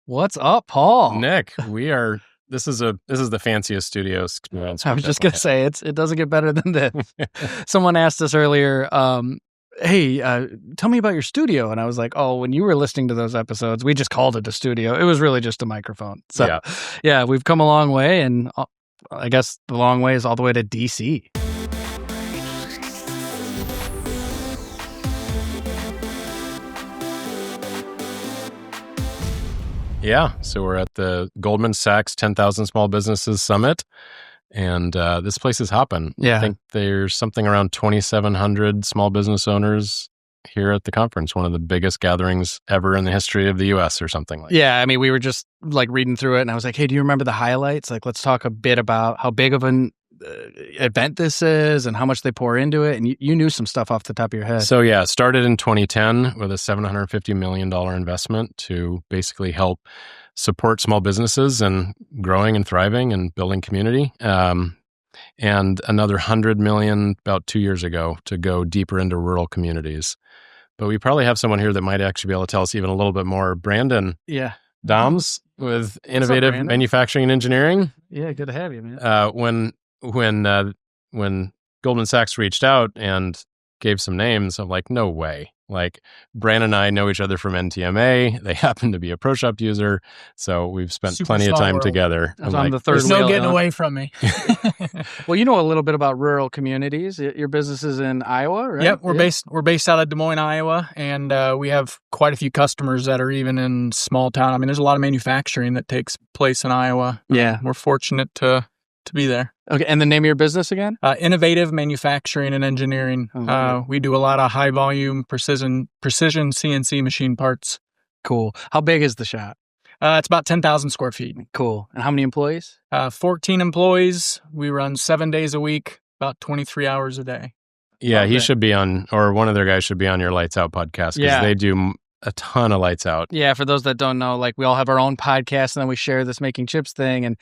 What's up, Paul? Nick, this is the fanciest studio experience. I was just going to say, it doesn't get better than this. Someone asked us earlier, hey, tell me about your studio. And I was like, oh, when you were listening to those episodes, we just called it a studio. It was really just a microphone. So yeah, we've come a long way. And I guess the long way is all the way to DC. Yeah, so we're at the Goldman Sachs 10,000 Small Businesses Summit, and this place is hopping. Yeah. I think there's something around 2,700 small business owners here at the conference, one of the biggest gatherings ever in the history of the U.S. or something like that. Yeah, I mean, we were just like reading through it, and I was like, hey, do you remember the highlights? Like, let's talk a bit about how big of an event this is and how much they pour into it. And you knew some stuff off the top of your head. So yeah, it started in 2010 with a $750 million investment to basically help support small businesses and growing and thriving and building community. And another $100 million about 2 years ago to go deeper into rural communities. But we probably have someone here that might actually be able to tell us even a little bit more. Brandon Dahms with Innovative Manufacturing and Engineering. Yeah, good to have you, man. When Goldman Sachs reached out and gave some names, I'm like, no way. Like, Brandon and I know each other from NTMA. They happen to be a ProShop user, so we've spent plenty of time together. I'm like, the third there's no getting away from me. Well, you know a little bit about rural communities. Your business is in Iowa, right? Yep, we're based out of Des Moines, Iowa, and we have quite a few customers that are even in small town. I mean, there's a lot of manufacturing that takes place in Iowa. Yeah, we're fortunate to be there. Okay, and the name of your business again? Innovative Manufacturing and Engineering. We do a lot of high volume, precision CNC machine parts. Cool. How big is the shop? It's about 10,000 square feet. Cool. And how many employees? 14 employees. We run 7 days a week, about 23 hours a day. Yeah, he should be on, or one of their guys should be on your Lights Out podcast because they do a ton of Lights Out. Yeah, for those that don't know, like we all have our own podcast and then we share this Making Chips thing, and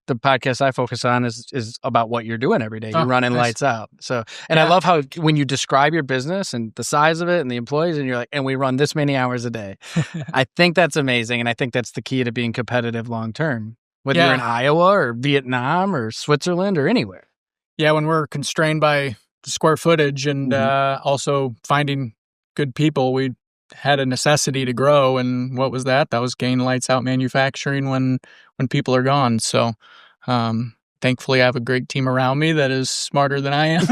the podcast I focus on is about what you're doing every day. You're running Lights Out. So, and I love how when you describe your business and the size of it and the employees, and you're like, and we run this many hours a day. I think that's amazing. And I think that's the key to being competitive long-term, whether you're in Iowa or Vietnam or Switzerland or anywhere. Yeah. When we're constrained by square footage and also finding good people, we had a necessity to grow. And what was that? That was gain Lights Out Manufacturing when people are gone. So, thankfully I have a great team around me that is smarter than I am.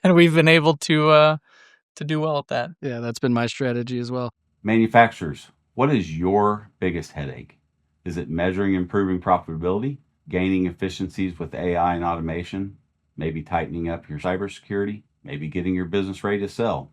And we've been able to do well at that. Yeah, that's been my strategy as well. Manufacturers, what is your biggest headache? Is it measuring improving profitability, gaining efficiencies with AI and automation, maybe tightening up your cybersecurity, maybe getting your business ready to sell?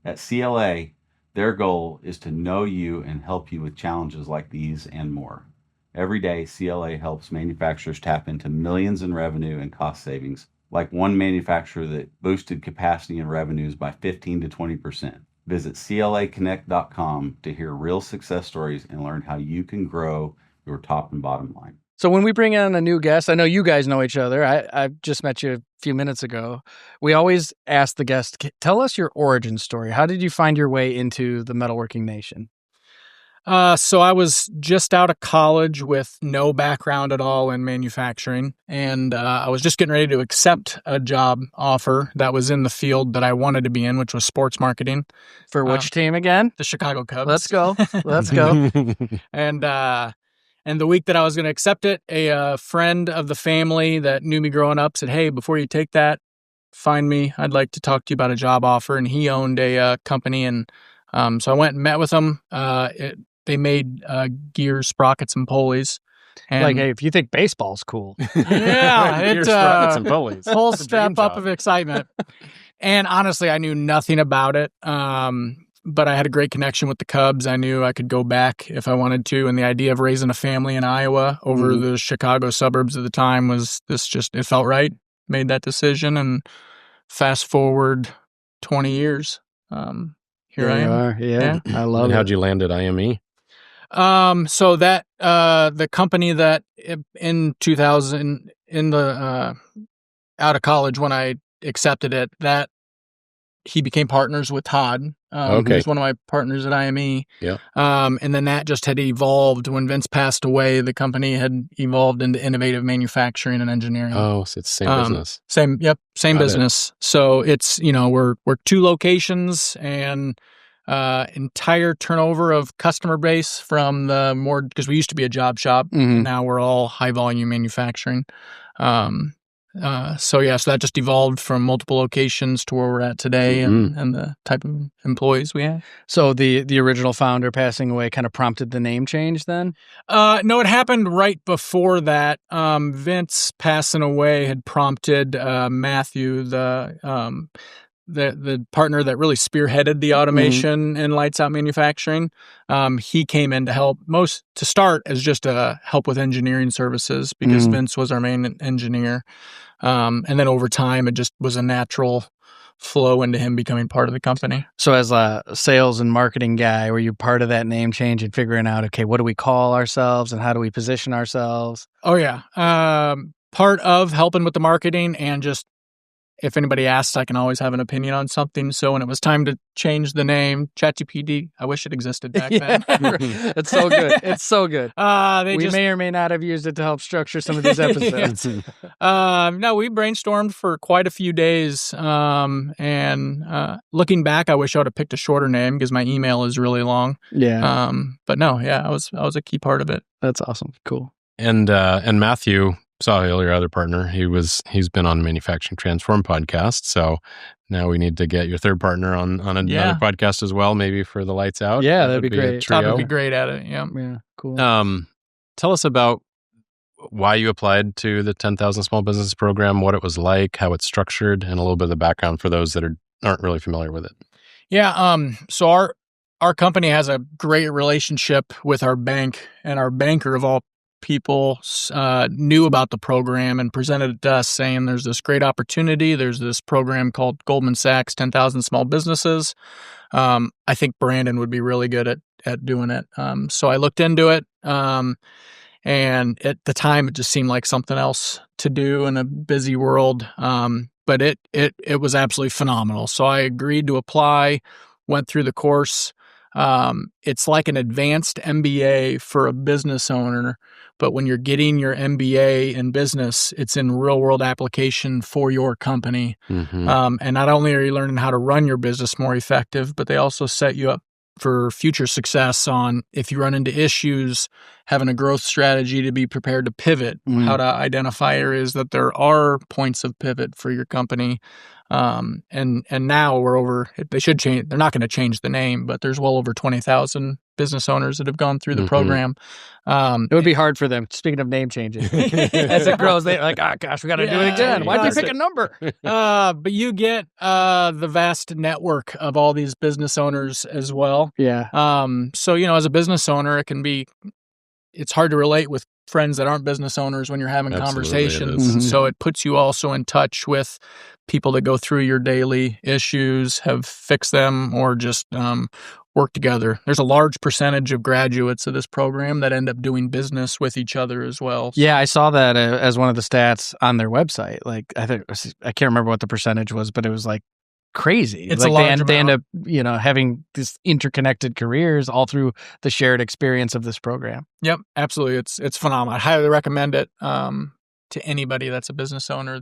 At CLA, their goal is to know you and help you with challenges like these and more. Every day, CLA helps manufacturers tap into millions in revenue and cost savings, like one manufacturer that boosted capacity and revenues by 15 to 20%. Visit CLAconnect.com to hear real success stories and learn how you can grow your top and bottom line. So when we bring in a new guest, I know you guys know each other. I just met you a few minutes ago. We always ask the guest, tell us your origin story. How did you find your way into the metalworking nation? So I was just out of college with no background at all in manufacturing, and I was just getting ready to accept a job offer that was in the field that I wanted to be in, which was sports marketing. For which team again? The Chicago Cubs. Let's go. Let's go. And the week that I was going to accept it, a friend of the family that knew me growing up said, hey, before you take that, find me. I'd like to talk to you about a job offer. And he owned a company, and so I went and met with him. They made gears, sprockets, and pulleys. And like, hey, if you think baseball's cool. Yeah, Gears, sprockets, and pulleys. Whole step up of excitement. And honestly, I knew nothing about it. But I had a great connection with the Cubs. I knew I could go back if I wanted to. And the idea of raising a family in Iowa over the Chicago suburbs at the time was it felt right. Made that decision. And fast forward 20 years. Here I am. Yeah, I love and it. How'd you land at IME? So that, the company that in 2000, out of college when I accepted it, that he became partners with Todd, Okay. who's one of my partners at IME. Yeah. And then that just had evolved. When Vince passed away, the company had evolved into innovative manufacturing and engineering. Oh, so it's the same business. Same Got business. So it's, we're 2 locations and entire turnover of customer base from the more, because we used to be a job shop, and now we're all high volume manufacturing. So that just evolved from multiple locations to where we're at today, and the type of employees we have. So the original founder passing away kind of prompted the name change then? No, it happened right before that. Vince passing away had prompted Matthew, the partner that really spearheaded the automation in lights out manufacturing. He came in to help to start as just a help with engineering services, because Vince was our main engineer. And then over time, it just was a natural flow into him becoming part of the company. So as a sales and marketing guy, were you part of that name change and figuring out, okay, what do we call ourselves and how do we position ourselves? Oh, yeah. Part of helping with the marketing, and just if anybody asks, I can always have an opinion on something. So when it was time to change the name, ChatGPT, I wish it existed back then. It's so good. It's so good. We may or may not have used it to help structure some of these episodes. No, we brainstormed for quite a few days. And looking back, I wish I would have picked a shorter name because my email is really long. Yeah. But no, I was a key part of it. That's awesome. Cool. And Matthew, Sahil, your other partner, he's been on Manufacturing Transform podcast. So now we need to get your third partner on another podcast as well, maybe for the lights out. Yeah, that'd be great. Todd would be great at it. Yeah. Cool. Tell us about why you applied to the 10,000 Small Business Program, what it was like, how it's structured, and a little bit of the background for those that aren't really familiar with it. Yeah. So our company has a great relationship with our bank, and our banker of all people knew about the program and presented it to us, saying there's this great opportunity. There's this program called Goldman Sachs 10,000 Small Businesses. I think Brandon would be really good at doing it. So I looked into it, and at the time it just seemed like something else to do in a busy world. But it was absolutely phenomenal. So I agreed to apply, went through the course. It's like an advanced MBA for a business owner, but when you're getting your MBA in business, it's in real world application for your company. And not only are you learning how to run your business more effective, but they also set you up for future success on, if you run into issues, having a growth strategy to be prepared to pivot, how to identify areas that there are points of pivot for your company. And now we're over, they should change, they're not going to change the name, but there's well over 20,000 business owners that have gone through the program. It would be hard for them, speaking of name changes. As it grows, they're like, oh gosh, we got to do it again. Why'd you pick a number? But you get the vast network of all these business owners as well. Yeah. So, as a business owner, it's hard to relate with friends that aren't business owners when you're having conversations. So it puts you also in touch with people that go through your daily issues, have fixed them, or just work together. There's a large percentage of graduates of this program that end up doing business with each other as well. Yeah, I saw that as one of the stats on their website. Like, I can't remember what the percentage was, but it was like crazy. It's like a large they end up, having these interconnected careers all through the shared experience of this program. Yep, absolutely. It's phenomenal. I highly recommend it to anybody that's a business owner.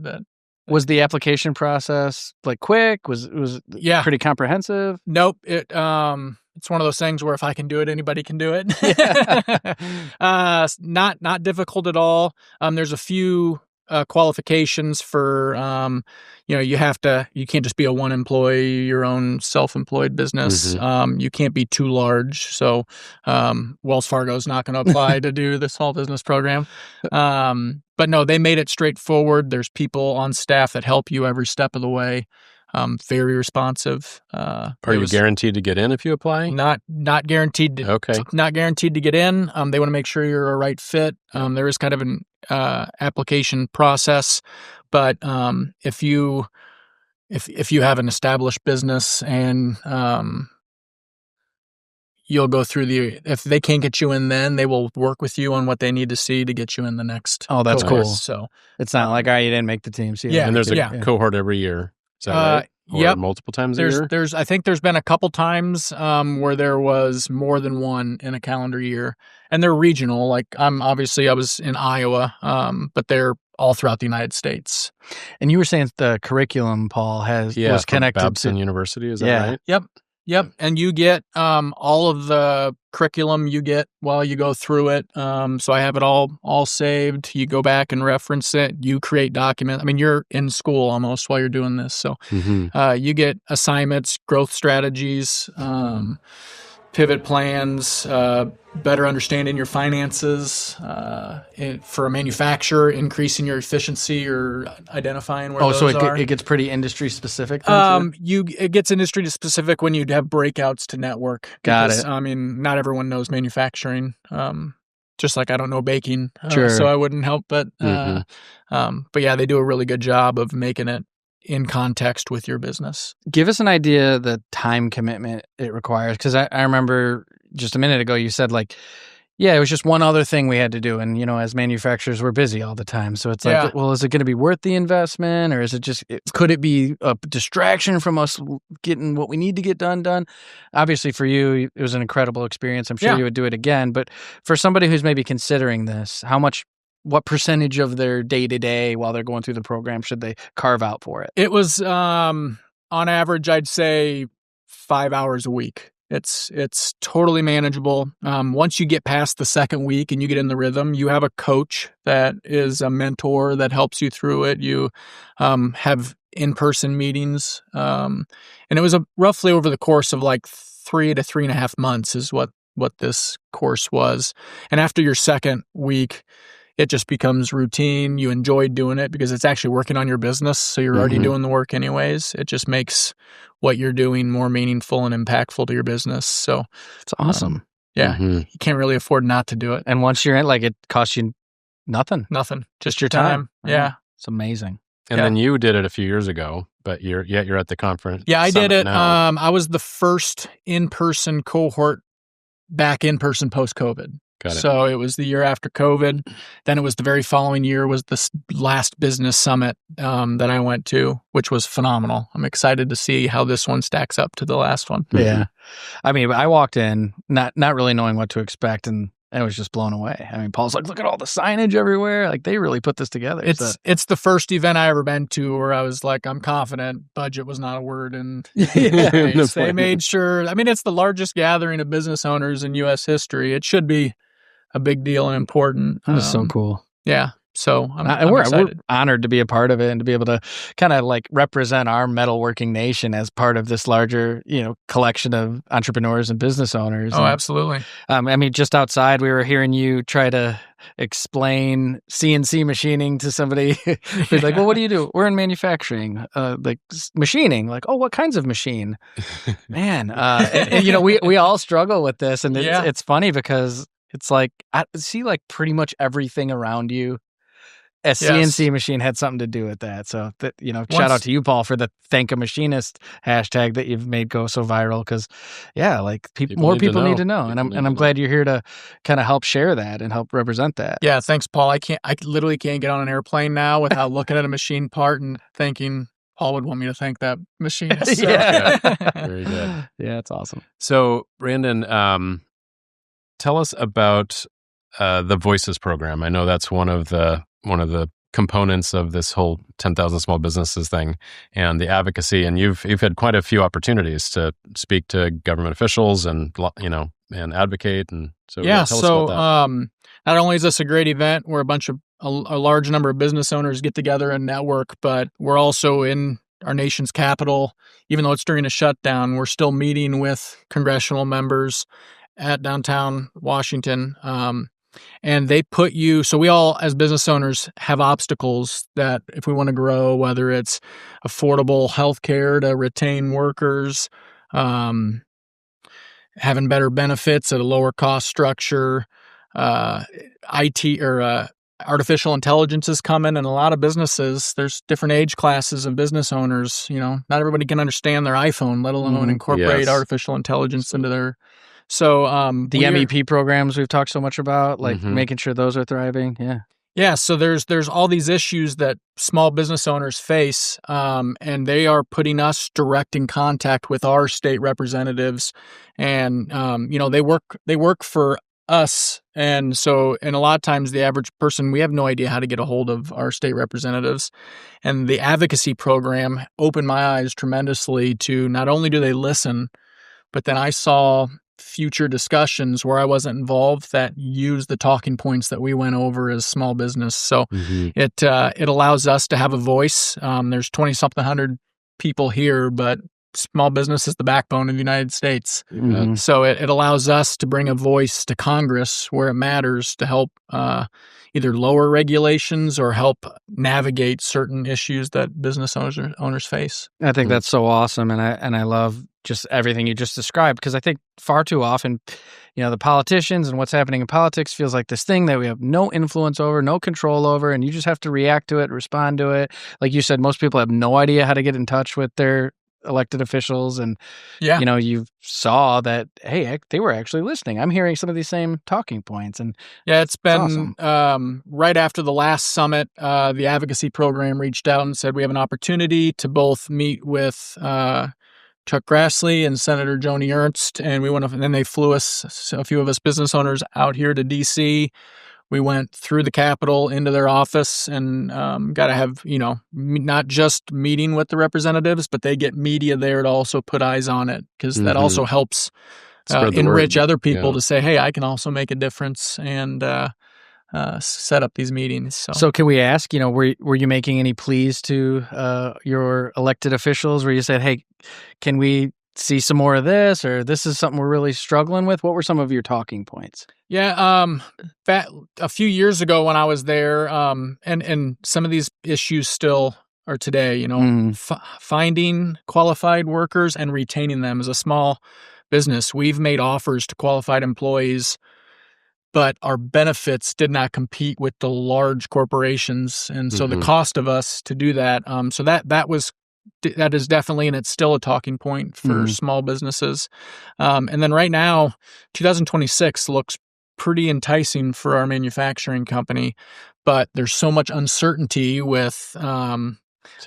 Was the application process like quick? Was pretty comprehensive? Nope. It's one of those things where if I can do it, anybody can do it. Not difficult at all. There's a few qualifications for you can't just be a one employee, your own self-employed business. You can't be too large. So Wells Fargo is not going to apply to do the small business program. But no, they made it straightforward. There's people on staff that help you every step of the way. Very responsive. Are you guaranteed to get in if you apply? Not guaranteed. Not guaranteed to get in. They want to make sure you're a right fit. There is kind of an application process, but if you have an established business and you'll go through if they can't get you in, then they will work with you on what they need to see to get you in the next. Oh, that's cohort. Cool. So it's not like, you didn't make the team. So and there's a cohort every year. Is that right? or multiple times a year? I think there's been a couple times where there was more than one in a calendar year, and they're regional. Like I was in Iowa, but they're all throughout the United States. And you were saying the curriculum, Paul, was connected Babson to University. Is that right? Yep. And you get all of the curriculum you get while you go through it. So I have it all saved. You go back and reference it. You create documents. I mean, you're in school almost while you're doing this. So you get assignments, growth strategies, pivot plans, better understanding your finances for a manufacturer, increasing your efficiency or identifying where those are. It gets pretty industry specific? It gets industry specific when you have breakouts to network. Got it. I mean, not everyone knows manufacturing. Just like I don't know baking, sure. So I wouldn't help. But yeah, they do a really good job of making it in context with your business. Give us an idea the time commitment it requires. Because I remember just a minute ago you said it was just one other thing we had to do. And, as manufacturers, we're busy all the time. So it's well, is it going to be worth the investment? Or is it could it be a distraction from us getting what we need to get done? Obviously for you, it was an incredible experience. I'm sure you would do it again. But for somebody who's maybe considering this, what percentage of their day-to-day while they're going through the program should they carve out for it? It was, on average, I'd say 5 hours a week. It's totally manageable. Once you get past the second week and you get in the rhythm, you have a coach that is a mentor that helps you through it. You have in-person meetings. And it was roughly over the course of 3 to 3.5 months is what this course was. And after your second week, it just becomes routine. You enjoy doing it because it's actually working on your business. So you're already doing the work anyways. It just makes what you're doing more meaningful and impactful to your business. So it's awesome. You can't really afford not to do it. And once you're in, it costs you nothing. Nothing. Just your time. Yeah. It's amazing. And then you did it a few years ago, but you're at the conference. Yeah, I did it. Now. I was the first in-person cohort back in person post-COVID. Got it. So it was the year after COVID. Then it was the very following year was the last business summit that I went to, which was phenomenal. I'm excited to see how this one stacks up to the last one. Yeah. I mean, I walked in not really knowing what to expect, and I was just blown away. I mean, Paul's like, look at all the signage everywhere. They really put this together. It's the first event I ever been to where I was like, I'm confident. Budget was not a word. And they made sure. I mean, it's the largest gathering of business owners in U.S. history. It should be a big deal and important. That's so cool. Yeah. So we're excited. Honored to be a part of it and to be able to kind of represent our metalworking nation as part of this larger, collection of entrepreneurs and business owners. Oh, absolutely. I mean, just outside, we were hearing you try to explain CNC machining to somebody who's like, well, what do you do? We're in manufacturing, machining. Oh, what kinds of machine? Man. And we all struggle with this. And it's funny because it's I see pretty much everything around you. A CNC machine had something to do with that. So, shout out to you, Paul, for the Thank a Machinist hashtag that you've made go so viral. Because, more people need to know. And I'm glad you're here to kind of help share that and help represent that. Yeah, thanks, Paul. I literally can't get on an airplane now without looking at a machine part and thinking Paul would want me to thank that machinist. So. Yeah. Very good. Yeah, it's awesome. So, Brandon, tell us about the Voices program. I know that's one of the components of this whole 10,000 small businesses thing, and the advocacy. And you've had quite a few opportunities to speak to government officials and advocate. And so tell us about that. Not only is this a great event where a large number of business owners get together and network, but we're also in our nation's capital. Even though it's during a shutdown, we're still meeting with congressional members at downtown Washington. And they put you, so we all as business owners have obstacles that if we want to grow, whether it's affordable healthcare to retain workers, having better benefits at a lower cost structure, IT or artificial intelligence is coming, and a lot of businesses, there's different age classes of business owners. Not everybody can understand their iPhone, let alone incorporate artificial intelligence into their. So the MEP programs we've talked so much about, making sure those are thriving. Yeah, so there's all these issues that small business owners face, and they are putting us direct in contact with our state representatives, and they work for us, and a lot of times the average person, we have no idea how to get a hold of our state representatives, and the advocacy program opened my eyes tremendously to not only do they listen, but then I saw future discussions where I wasn't involved that use the talking points that we went over as small business. So it allows us to have a voice. There's 20-something hundred people here, but small business is the backbone of the United States. So it allows us to bring a voice to Congress where it matters to help either lower regulations or help navigate certain issues that business owners face. I think that's so awesome, and I love just everything you just described, because I think far too often, the politicians and what's happening in politics feels like this thing that we have no influence over, no control over, and you just have to react to it, respond to it. Like you said, most people have no idea how to get in touch with their elected officials, and you saw that, hey, they were actually listening. I'm hearing some of these same talking points, and it's been awesome. Right after the last summit, the advocacy program reached out and said we have an opportunity to both meet with Chuck Grassley and Senator Joni Ernst, and then they flew us, a few of us business owners, out here to D.C. We went through the Capitol into their office and got to have, not just meeting with the representatives, but they get media there to also put eyes on it, because that also helps enrich other people to say, hey, I can also make a difference and set up these meetings. So can we ask, were you making any pleas to your elected officials where you said, hey, can we see some more of this, or this is something we're really struggling with? What were some of your talking points? Yeah, a few years ago when I was there, and some of these issues still are today, finding qualified workers and retaining them. As a small business, we've made offers to qualified employees, but our benefits did not compete with the large corporations. And so the cost of us to do that, that is definitely, and it's still a talking point for small businesses. And then right now, 2026 looks pretty enticing for our manufacturing company, but there's so much uncertainty with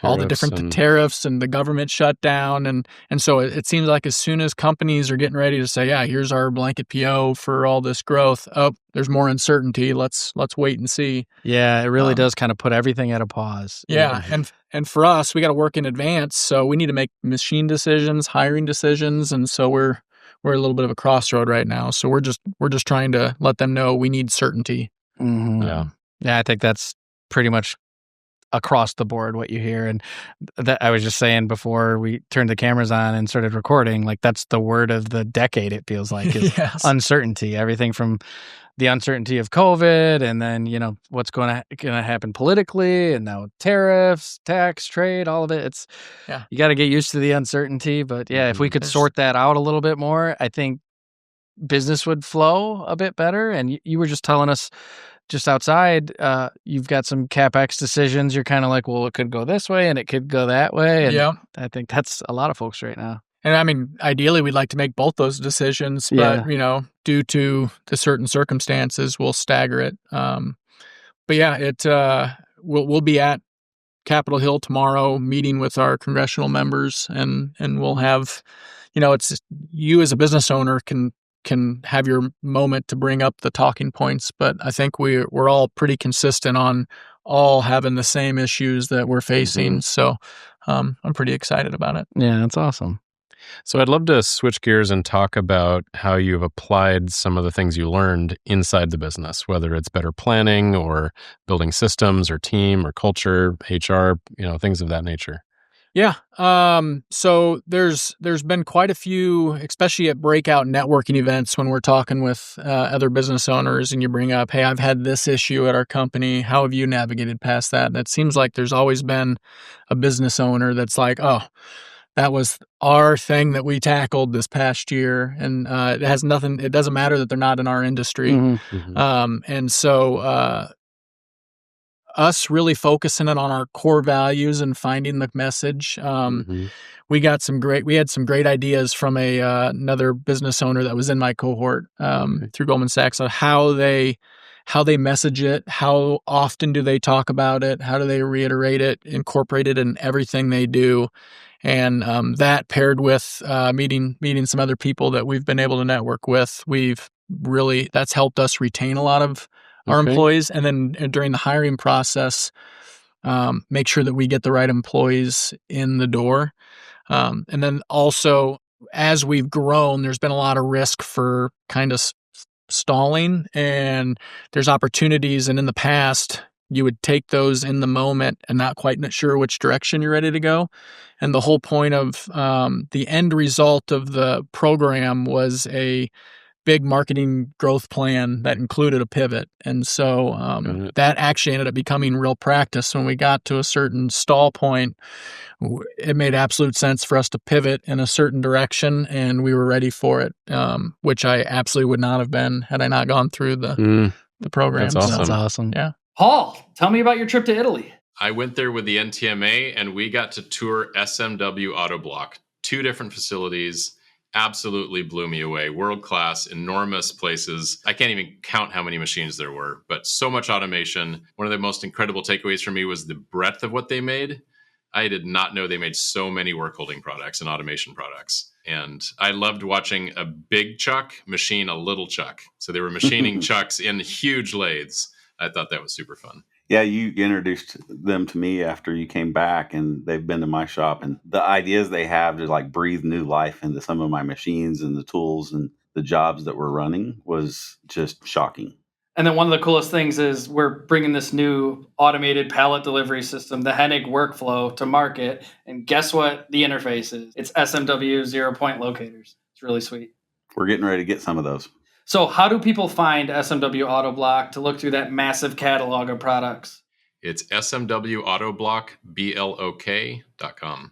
all the different tariffs and the government shutdown. And so it seems like as soon as companies are getting ready to say, yeah, here's our blanket PO for all this growth, there's more uncertainty. Let's wait and see. Yeah, it really does kind of put everything at a pause. Yeah. And for us, we got to work in advance. So we need to make machine decisions, hiring decisions. And so we're a little bit of a crossroad right now. So we're just trying to let them know we need certainty. Yeah, I think that's pretty much across the board what you hear. And that I was just saying before we turned the cameras on and started recording, like that's the word of the decade, it feels like, is uncertainty. Everything from the uncertainty of COVID, and then, what's going to happen politically, and now tariffs, tax, trade, all of it. You got to get used to the uncertainty. But if we could sort that out a little bit more, I think business would flow a bit better. And you were just telling us just outside, you've got some CapEx decisions. You're kind of like, well, it could go this way and it could go that way. And I think that's a lot of folks right now. And I mean, ideally, we'd like to make both those decisions, but, due to the certain circumstances, we'll stagger it. We'll be at Capitol Hill tomorrow meeting with our congressional members, and we'll have, it's you as a business owner can have your moment to bring up the talking points, but I think we're all pretty consistent on all having the same issues that we're facing. So I'm pretty excited about it. Yeah, that's awesome. So I'd love to switch gears and talk about how you've applied some of the things you learned inside the business, whether it's better planning or building systems or team or culture, HR, things of that nature. Yeah. So there's been quite a few, especially at breakout networking events when we're talking with other business owners, and you bring up, hey, I've had this issue at our company. How have you navigated past that? And it seems like there's always been a business owner that's like, oh, that was our thing that we tackled this past year. And it has nothing, it doesn't matter that they're not in our industry. And so us really focusing it on our core values and finding the message. We had some great ideas from another business owner that was in my cohort through Goldman Sachs on how they how they message it, how often do they talk about it, how do they reiterate it, incorporate it in everything they do. And that paired with meeting some other people that we've been able to network with, that's helped us retain a lot of our employees. And then during the hiring process, make sure that we get the right employees in the door. And then also, as we've grown, there's been a lot of risk for kind of stalling, and there's opportunities. And in the past, you would take those in the moment and not quite sure which direction you're ready to go. And the whole point of the end result of the program was a big marketing growth plan that included a pivot. And so that actually ended up becoming real practice. When we got to a certain stall point, it made absolute sense for us to pivot in a certain direction, and we were ready for it, which I absolutely would not have been had I not gone through the program. That's awesome. That's awesome. Yeah. Paul, tell me about your trip to Italy. I went there with the NTMA, and we got to tour SMW Autoblok, 2 different facilities. Absolutely blew me away. World-class, enormous places. I can't even count how many machines there were, but so much automation. One of the most incredible takeaways for me was the breadth of what they made. I did not know they made so many workholding products and automation products. And I loved watching a big chuck machine a little chuck. So they were machining chucks in huge lathes. I thought that was super fun. Yeah, you introduced them to me after you came back, and they've been to my shop. And the ideas they have to like breathe new life into some of my machines and the tools and the jobs that we're running was just shocking. And then one of the coolest things is we're bringing this new automated pallet delivery system, the Hennig workflow, to market. And guess what the interface is? It's SMW 0-point locators. It's really sweet. We're getting ready to get some of those. So how do people find SMW Autoblok to look through that massive catalog of products? It's SMW Autoblok, BLOK.com.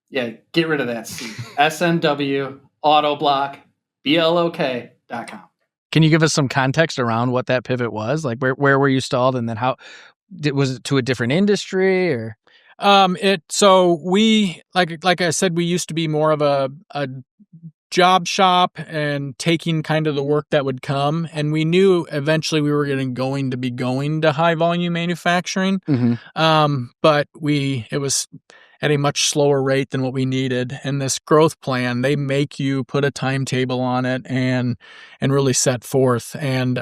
Yeah, get rid of that C. SMW Autoblok, BLOK.com. Can you give us some context around what that pivot was? Like where were you stalled, and then was it to a different industry or? So we, like I said, we used to be more of a job shop and taking kind of the work that would come. And we knew eventually we were going to be going to high volume manufacturing. Mm-hmm. But it was at a much slower rate than what we needed. And this growth plan, they make you put a timetable on it and really set forth. And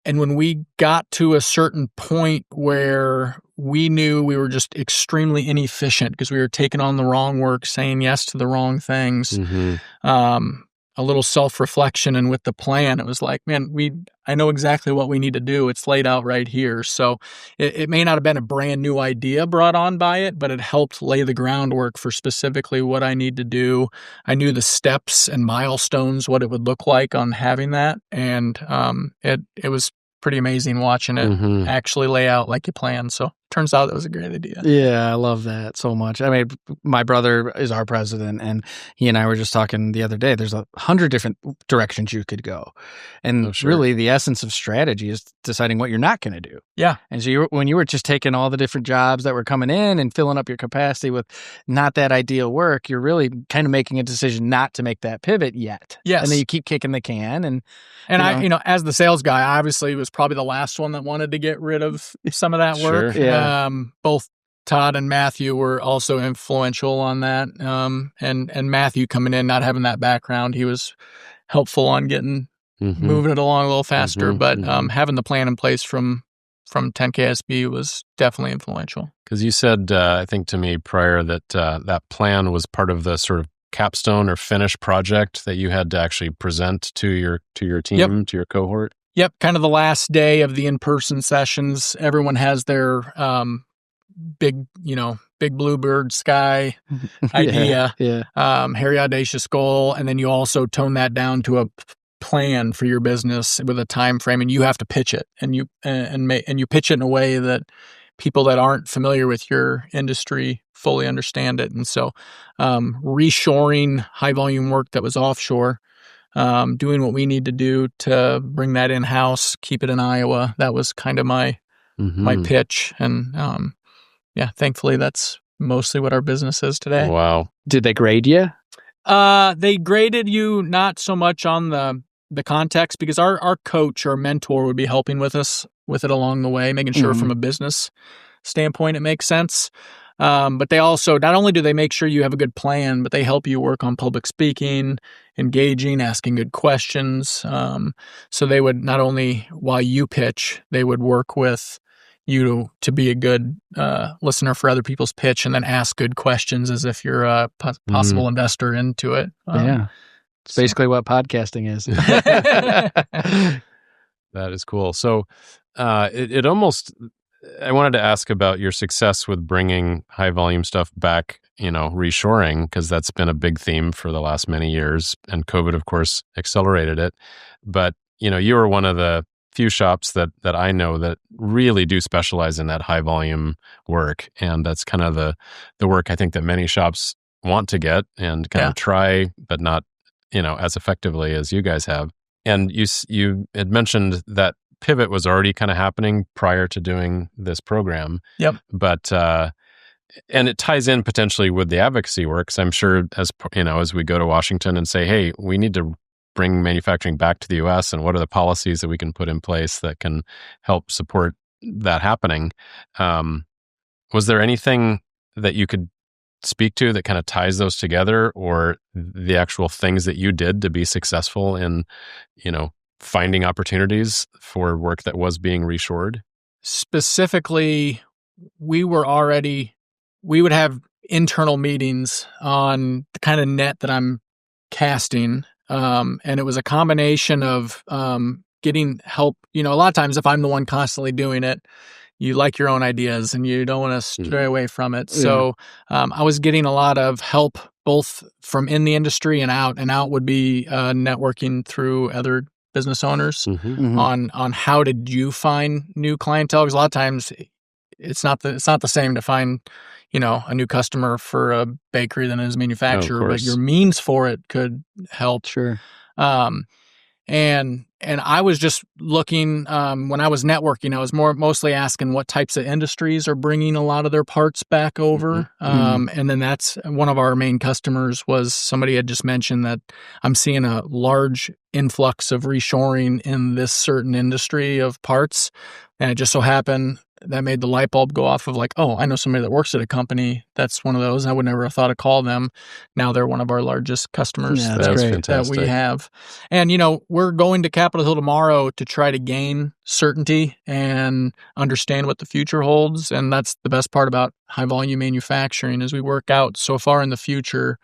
when we got to a certain point where we knew we were just extremely inefficient because we were taking on the wrong work, saying yes to the wrong things, a little self-reflection, and with the plan, it was like, man, I know exactly what we need to do. It's laid out right here. So it may not have been a brand new idea brought on by it, but it helped lay the groundwork for specifically what I need to do. I knew the steps and milestones, what it would look like on having that. And it was pretty amazing watching it actually lay out like you planned. So turns out that was a great idea. Yeah, I love that so much. I mean, my brother is our president, and he and I were just talking the other day. There's 100 different directions you could go. And really the essence of strategy is deciding what you're not going to do. Yeah. And so when you were just taking all the different jobs that were coming in and filling up your capacity with not that ideal work, you're really kind of making a decision not to make that pivot yet. Yes. And then you keep kicking the can. And I, as the sales guy, obviously was probably the last one that wanted to get rid of some of that work. Sure. Yeah. Both Todd and Matthew were also influential on that. And Matthew coming in, not having that background, he was helpful on getting moving it along a little faster. But having the plan in place from 10KSB was definitely influential. Because you said, I think to me prior that that plan was part of the sort of capstone or finish project that you had to actually present to your team, to your cohort. Yep. Kind of the last day of the in-person sessions, everyone has their big bluebird sky idea, hairy audacious goal. And then you also tone that down to a plan for your business with a time frame, and you have to pitch it, and you pitch it in a way that people that aren't familiar with your industry fully understand it. And so reshoring high volume work that was offshore, doing what we need to do to bring that in-house, keep it in Iowa. That was kind of my pitch. And thankfully that's mostly what our business is today. Wow. Did they grade you? They graded you not so much on the the context, because our coach or mentor would be helping with us with it along the way, making sure from a business standpoint it makes sense. But they also, not only do they make sure you have a good plan, but they help you work on public speaking, engaging, asking good questions. So they would not only, while you pitch, they would work with you to be a good listener for other people's pitch, and then ask good questions as if you're a possible investor into it. It's basically what podcasting is. That is cool. So it almost, I wanted to ask about your success with bringing high volume stuff back, reshoring, because that's been a big theme for the last many years. And COVID, of course, accelerated it. But, you were one of the few shops that I know that really do specialize in that high volume work. And that's kind of the work I think that many shops want to get and kind of try, but not, as effectively as you guys have. And you had mentioned that pivot was already kind of happening prior to doing this program. Yep. But, and it ties in potentially with the advocacy work. 'Cause I'm sure as we go to Washington and say, hey, we need to bring manufacturing back to the US, and what are the policies that we can put in place that can help support that happening? Was there anything that you could speak to that kind of ties those together, or the actual things that you did to be successful in, finding opportunities for work that was being reshored? Specifically, we would have internal meetings on the kind of net that I'm casting. And it was a combination of getting help. A lot of times if I'm the one constantly doing it, you like your own ideas and you don't want to stray away from it. So I was getting a lot of help both from in the industry and out. And out would be networking through other business owners on how did you find new clientele? Because a lot of times it's not the same to find a new customer for a bakery than it is a manufacturer, but your means for it could help. Sure. And I was just looking when I was networking, I was mostly asking what types of industries are bringing a lot of their parts back over. And then that's one of our main customers was somebody had just mentioned that I'm seeing a large influx of reshoring in this certain industry of parts. And it just so happened that made the light bulb go off of like, oh, I know somebody that works at a company that's one of those. I would never have thought to call them. Now they're one of our largest customers that we have. And, we're going to Capitol Hill tomorrow to try to gain certainty and understand what the future holds. And that's the best part about high volume manufacturing is we work out so far in the future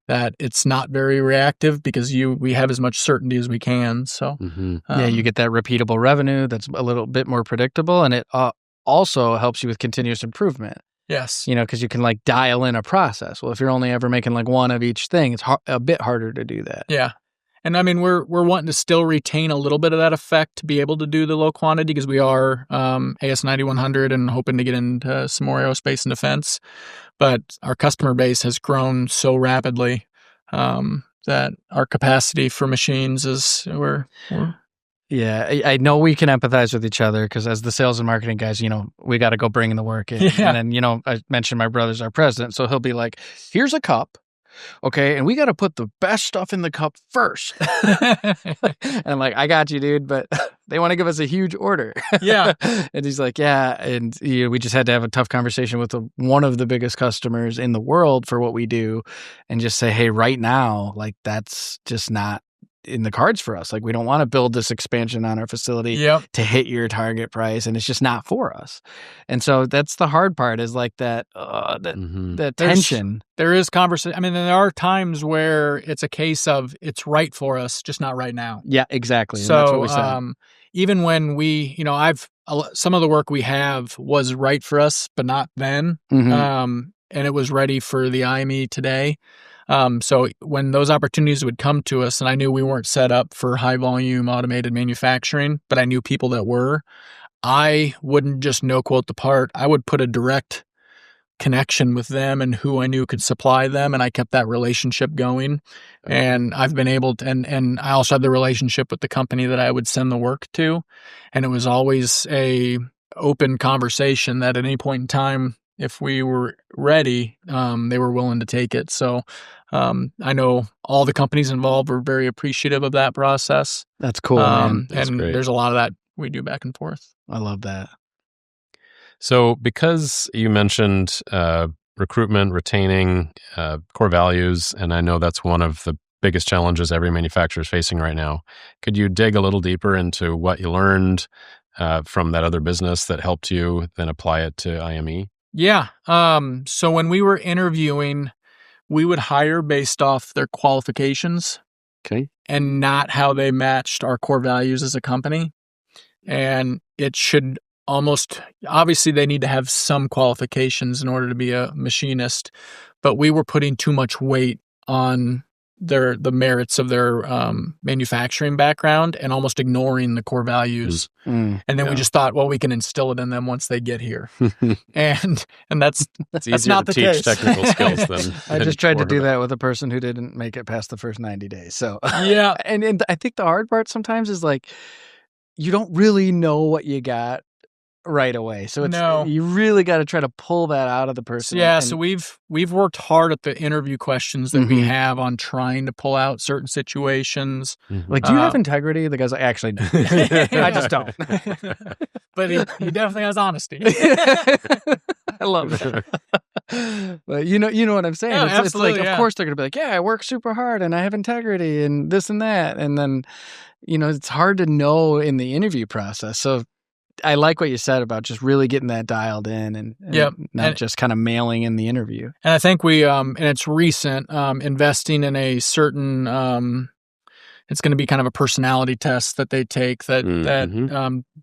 that it's not very reactive because we have as much certainty as we can. So you get that repeatable revenue that's a little bit more predictable, and it also helps you with continuous improvement. Yes. Because you can like dial in a process. Well, if you're only ever making like one of each thing, it's a bit harder to do that. Yeah. And I mean, we're wanting to still retain a little bit of that effect to be able to do the low quantity because we are AS 9100 and hoping to get into some more aerospace and defense. But our customer base has grown so rapidly that our capacity for machines is Yeah, I know we can empathize with each other because as the sales and marketing guys, we got to go bring the work in. Yeah. And then, I mentioned my brother's our president, so he'll be like, here's a cup. Okay, and we got to put the best stuff in the cup first. And I'm like, I got you, dude, but they want to give us a huge order. Yeah. And he's like, yeah. And we just had to have a tough conversation with one of the biggest customers in the world for what we do and just say, hey, right now, like that's just not in the cards for us. Like we don't want to build this expansion on our facility to hit your target price, and it's just not for us. And so that's the hard part is like that tension. There is conversation. I mean, there are times where it's a case of it's right for us, just not right now. Yeah, exactly. So and that's what we said. Even when we, some of the work we have was right for us, but not then. And it was ready for the IME today. So when those opportunities would come to us, and I knew we weren't set up for high volume automated manufacturing, but I knew people that were, I wouldn't just no quote the part. I would put a direct connection with them and who I knew could supply them. And I kept that relationship going. And I've been able to, and I also had the relationship with the company that I would send the work to. And it was always a open conversation that at any point in time, if we were ready, they were willing to take it. So I know all the companies involved were very appreciative of that process. That's cool, man. That's and great. there's a lot of that we do back and forth. I love that. So because you mentioned recruitment, retaining core values, and I know that's one of the biggest challenges every manufacturer is facing right now, could you dig a little deeper into what you learned from that other business that helped you then apply it to IME? Yeah. So when we were interviewing, we would hire based off their qualifications. Okay. And not how they matched our core values as a company. And it should obviously they need to have some qualifications in order to be a machinist, but we were putting too much weight on the merits of their manufacturing background and almost ignoring the core values. And then we just thought, well, we can instill it in them once they get here. and that's easier not to the teach case. technical skills than I just tried to do that with a person who didn't make it past the first 90 days. So yeah. And I think the hard part sometimes is like, you don't really know what you got right away. So you really got to try to pull that out of the person. So we've worked hard at the interview questions that we have on trying to pull out certain situations. Like, do you have integrity? The guy's like, actually, no. I just don't. But he definitely has honesty. I love it. But you know what I'm saying? Yeah, it's like, absolutely, of course they're going to be like, yeah, I work super hard and I have integrity and this and that. And then, it's hard to know in the interview process. So I like what you said about just really getting that dialed in and not just kind of mailing in the interview. And I think we, and it's recent, investing in a certain, it's going to be kind of a personality test that they take that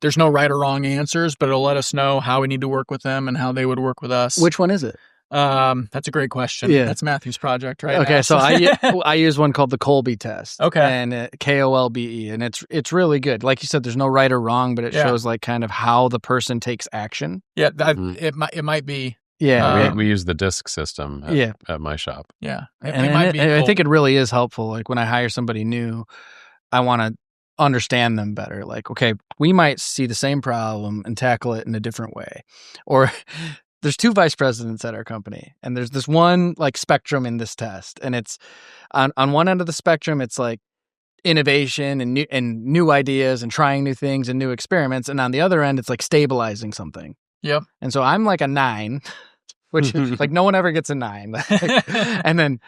there's no right or wrong answers, but it'll let us know how we need to work with them and how they would work with us. Which one is it? That's a great question. Yeah. That's Matthew's project, right? Okay, so I use one called the Kolbe test. Okay, and Kolbe, and it's really good. Like you said, there's no right or wrong, but it shows like kind of how the person takes action. Yeah, it might be. Yeah, we use the DISC system at my shop. Yeah, I think it really is helpful. Like when I hire somebody new, I want to understand them better. Like, okay, we might see the same problem and tackle it in a different way, or there's two vice presidents at our company, and there's this one like spectrum in this test, and it's on one end of the spectrum, it's like innovation and new ideas and trying new things and new experiments, and on the other end, it's like stabilizing something. Yep. And so I'm like a 9, which like no one ever gets a 9, and then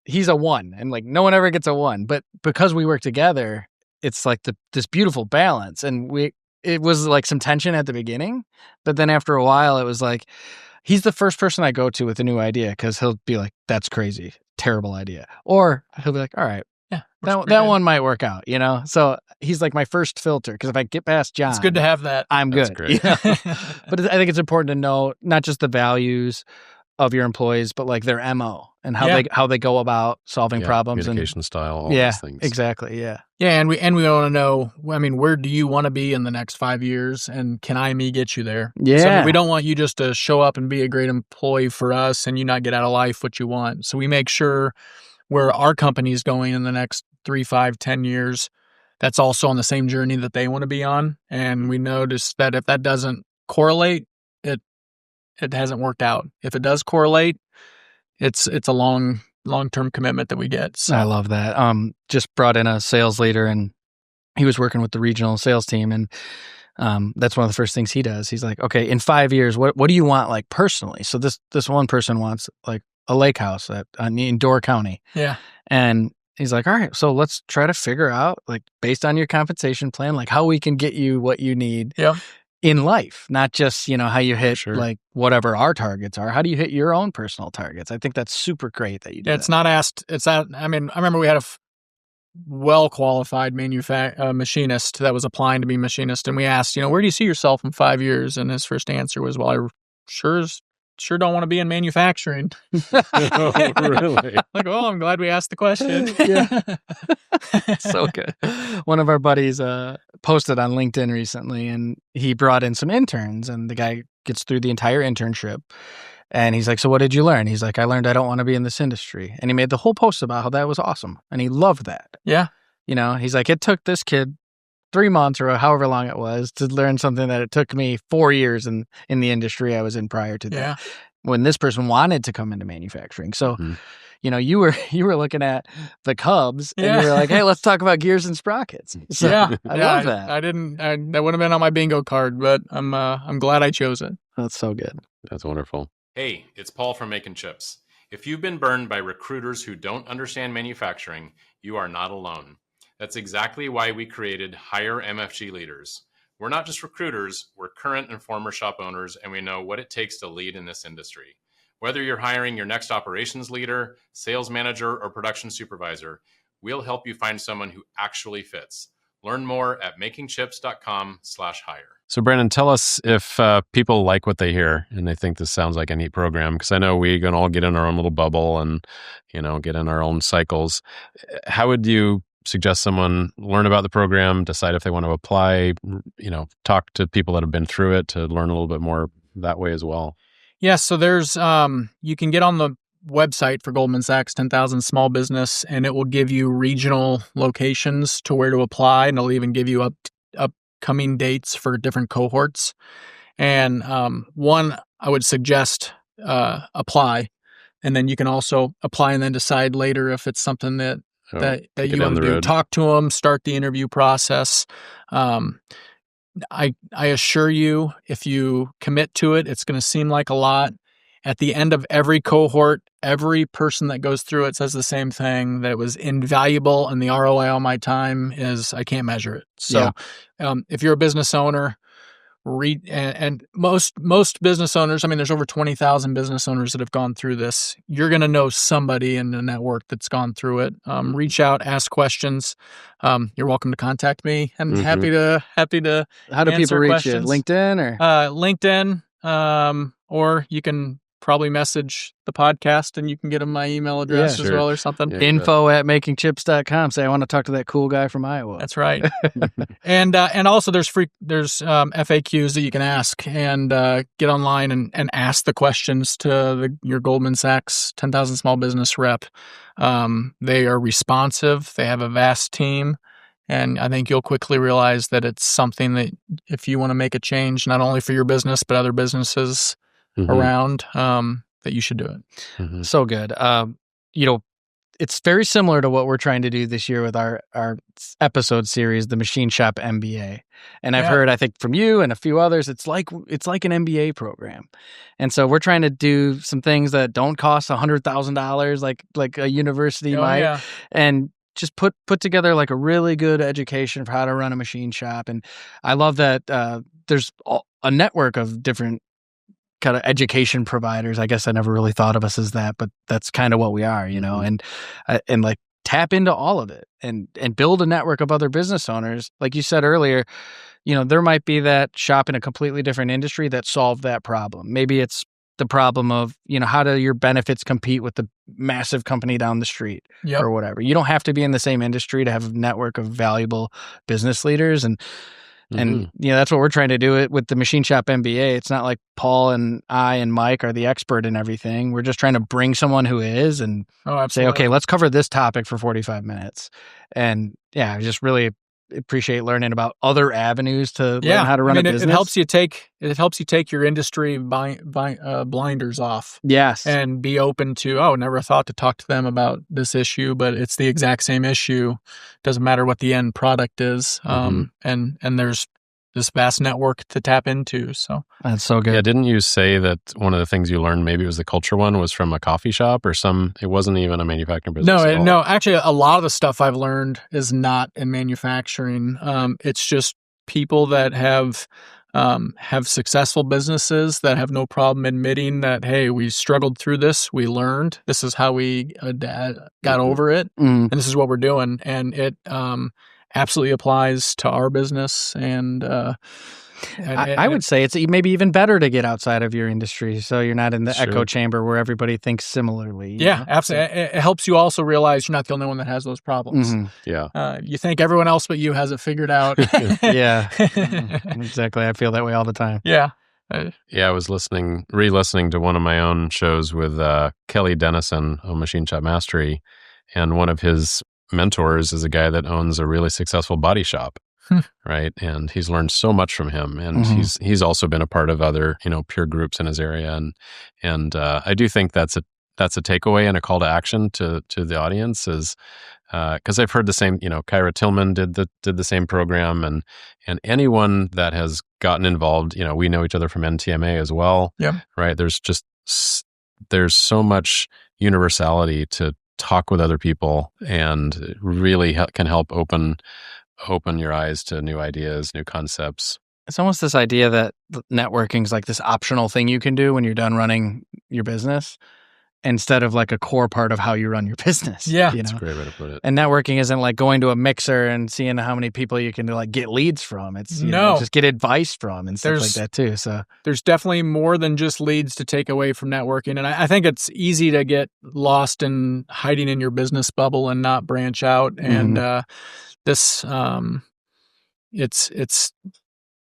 he's a 1, and like no one ever gets a 1, but because we work together, it's like this beautiful balance, and it was like some tension at the beginning, but then after a while, it was like, he's the first person I go to with a new idea because he'll be like, that's crazy, terrible idea. Or he'll be like, all right, that one might work out, So he's like my first filter because if I get past John, it's good to have that. I'm That's good. great. But I think it's important to know not just the values of your employees, but like their MO and how they go about solving problems, communication style, all those things. Exactly. Yeah. Yeah. And we want to know, where do you want to be in the next 5 years, and can IME get you there? Yeah. So we don't want you just to show up and be a great employee for us and you not get out of life what you want. So we make sure where our company is going in the next 3, 5, 10 years, that's also on the same journey that they want to be on. And we notice that if that doesn't correlate, it hasn't worked out. If it does correlate, it's a long-term commitment that we get. So. I love that. Just brought in a sales leader, and he was working with the regional sales team, and that's one of the first things he does. He's like, okay, in 5 years, what do you want like personally? So this one person wants like a lake house in Door County. Yeah. And he's like, all right, so let's try to figure out, like, based on your compensation plan, like how we can get you what you need in life, not just, how you hit like whatever our targets are. How do you hit your own personal targets? I think that's super great that you do. It's not asked. It's that. I remember we had a well-qualified machinist that was applying to be machinist, and we asked, where do you see yourself in 5 years? And his first answer was, well, I sure don't want to be in manufacturing. Oh, really? Like, I'm glad we asked the question. Yeah. So good. One of our buddies posted on LinkedIn recently, and he brought in some interns, and the guy gets through the entire internship. And he's like, so what did you learn? He's like, I learned I don't want to be in this industry. And he made the whole post about how that was awesome. And he loved that. Yeah. He's like, it took this kid 3 months or however long it was to learn something that it took me 4 years in the industry I was in prior to that. Yeah. when this person wanted to come into manufacturing. So, you were looking at the Cubs and you were like, hey, let's talk about gears and sprockets. So I love that. That would have been on my bingo card, but I'm glad I chose it. That's so good. That's wonderful. Hey, it's Paul from MakingChips. If you've been burned by recruiters who don't understand manufacturing, you are not alone. That's exactly why we created Hire MFG Leaders. We're not just recruiters, we're current and former shop owners, and we know what it takes to lead in this industry. Whether you're hiring your next operations leader, sales manager, or production supervisor, we'll help you find someone who actually fits. Learn more at makingchips.com/hire. So Brandon, tell us if people like what they hear and they think this sounds like a neat program, because I know we can all get in our own little bubble and, get in our own cycles. How would you suggest someone learn about the program, decide if they want to apply, talk to people that have been through it to learn a little bit more that way as well? Yeah, so there's you can get on the website for Goldman Sachs 10,000 Small Business, and it will give you regional locations to where to apply, and it'll even give you upcoming dates for different cohorts. And one, I would suggest apply, and then you can also apply and then decide later if it's something that you want to do. Talk to them, start the interview process. I assure you, if you commit to it, it's going to seem like a lot. At the end of every cohort, every person that goes through it says the same thing, that it was invaluable, and the ROI on my time is I can't measure it. So if you're a business owner, and most business owners, there's over 20,000 business owners that have gone through this. You're going to know somebody in the network that's gone through it. Reach out, ask questions. You're welcome to contact me. I'm happy to How do people reach you? LinkedIn or LinkedIn, or you can probably message the podcast and you can get them my email address as well or something. info@makingchips.com. Say, I want to talk to that cool guy from Iowa. That's right. and also there's FAQs that you can ask and get online and ask the questions to your Goldman Sachs 10,000 Small Business rep. They are responsive. They have a vast team. And I think you'll quickly realize that it's something that if you want to make a change, not only for your business, but other businesses around, that you should do it. So good. It's very similar to what we're trying to do this year with our episode series, the Machine Shop MBA. And I've heard, I think from you and a few others, it's like an MBA program. And so we're trying to do some things that don't cost $100,000 like a university might. And just put together like a really good education for how to run a machine shop. And I love that there's a network of different kind of education providers. I guess I never really thought of us as that, but that's kind of what we are, and like tap into all of it and build a network of other business owners. Like you said earlier, there might be that shop in a completely different industry that solved that problem. Maybe it's the problem of, how do your benefits compete with the massive company down the street or whatever. You don't have to be in the same industry to have a network of valuable business leaders. And that's what we're trying to do it with the Machine Shop MBA. It's not like Paul and I and Mike are the expert in everything. We're just trying to bring someone who is and say, okay, let's cover this topic for 45 minutes. And I just really appreciate learning about other avenues to learn how to run a business. It helps you take your industry blinders off. Yes. And be open to, never thought to talk to them about this issue, but it's the exact same issue. Doesn't matter what the end product is. And there's this vast network to tap into. So that's so good. Yeah, didn't you say that one of the things you learned, maybe it was the culture one, was from a coffee shop or it wasn't even a manufacturing business? No, actually a lot of the stuff I've learned is not in manufacturing. It's just people that have successful businesses that have no problem admitting that, hey, we struggled through this, we learned, this is how we got over it, and this is what we're doing. And it absolutely applies to our business. And I would say it's maybe even better to get outside of your industry, so you're not in the echo chamber where everybody thinks similarly. Absolutely. It helps you also realize you're not the only one that has those problems. You think everyone else but you has it figured out. Exactly. I feel that way all the time. I was re-listening to one of my own shows with Kelly Dennison on Machine Shop Mastery, and one of his mentors is a guy that owns a really successful body shop. right? And he's learned so much from him, and he's also been a part of other peer groups in his area, and I do think that's a takeaway and a call to action to the audience is because I've heard the same. Kyra Tillman did the same program, and anyone that has gotten involved, we know each other from NTMA as well. Yeah, right. There's so much universality to talk with other people, and really can help open your eyes to new ideas, new concepts. It's almost this idea that networking is like this optional thing you can do when you're done running your business, instead of like a core part of how you run your business. Yeah, that's a great way to put it. And networking isn't like going to a mixer and seeing how many people you can like get leads from. It's just get advice from and stuff like that too. So there's definitely more than just leads to take away from networking. And I think it's easy to get lost in hiding in your business bubble and not branch out. And this,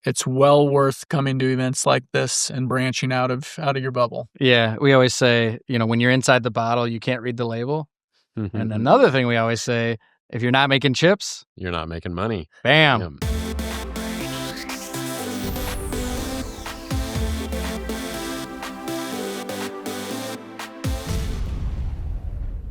it's well worth coming to events like this and branching out of your bubble. Yeah, we always say, when you're inside the bottle, you can't read the label. And another thing we always say, if you're not making chips, you're not making money. Bam.